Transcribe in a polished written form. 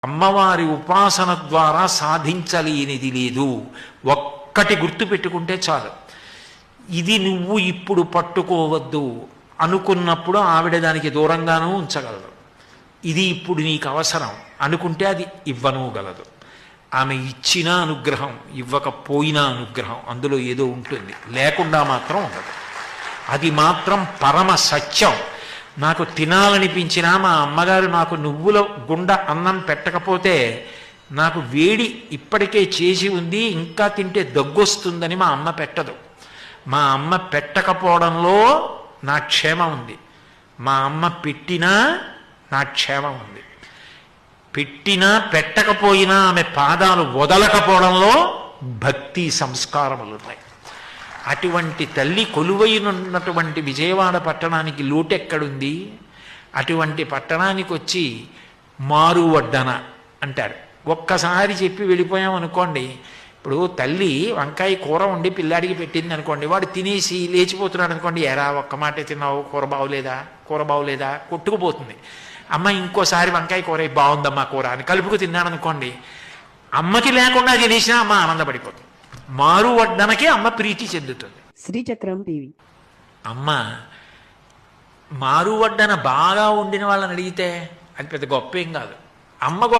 అమ్మవారి ఉపాసన ద్వారా సాధించలేనిది లేదు. ఒక్కటి గుర్తుపెట్టుకుంటే చాలు. ఇది నువ్వు ఇప్పుడు పట్టుకోవద్దు అనుకున్నప్పుడు ఆవిడ దానికి దూరంగానూ ఉంచగలదు. ఇది ఇప్పుడు నీకు అవసరం అనుకుంటే అది ఇవ్వనూగలదు. ఆమె ఇచ్చిన అనుగ్రహం, ఇవ్వకపోయినా అనుగ్రహం, అందులో ఏదో ఉంటుంది, లేకుండా మాత్రం ఉండదు. అది మాత్రం పరమ సత్యం. నాకు తినాలనిపించినా మా అమ్మగారు నాకు నువ్వుల గుండ అన్నం పెట్టకపోతే, నాకు వేడి ఇప్పటికే చేసి ఉంది ఇంకా తింటే దగ్గొస్తుందని మా అమ్మ పెట్టదు. మా అమ్మ పెట్టకపోవడంలో నా క్షేమం ఉంది. మా అమ్మ పెట్టినా నా క్షేమం ఉంది. పెట్టినా పెట్టకపోయినా ఆమె పాదాలు వదలకపోవడంలో భక్తి సంస్కారములు ఉన్నాయి. అటువంటి తల్లి కొలువైనటువంటి విజయవాడ పట్టణానికి లోటెక్కడుంది? అటువంటి పట్టణానికి వచ్చి మారువడ్డన అంటారు. ఒక్కసారి చెప్పి వెళ్ళిపోయాం అనుకోండి. ఇప్పుడు తల్లి వంకాయ కూర వండి పిల్లాడికి పెట్టింది అనుకోండి, వాడు తినేసి లేచిపోతున్నాడు అనుకోండి, ఎరా ఒక్క మాటే తిన్నావు, కూర బాగులేదా కొట్టుకుపోతుంది. అమ్మ ఇంకోసారి వంకాయ కూర బాగుందమ్మా కూర అని కలుపుకు తిన్నాడు అనుకోండి, అమ్మకి లేకుండా తినేసినా అమ్మ ఆనందపడిపోతుంది. మారు వడ్డనకే అమ్మ ప్రీతి చెందుతుంది. శ్రీచక్రం టీవీ. అమ్మ మారు వడ్డన బాగా వండిన వాళ్ళని అడిగితే అది పెద్ద గొప్ప ఏం కాదు. అమ్మ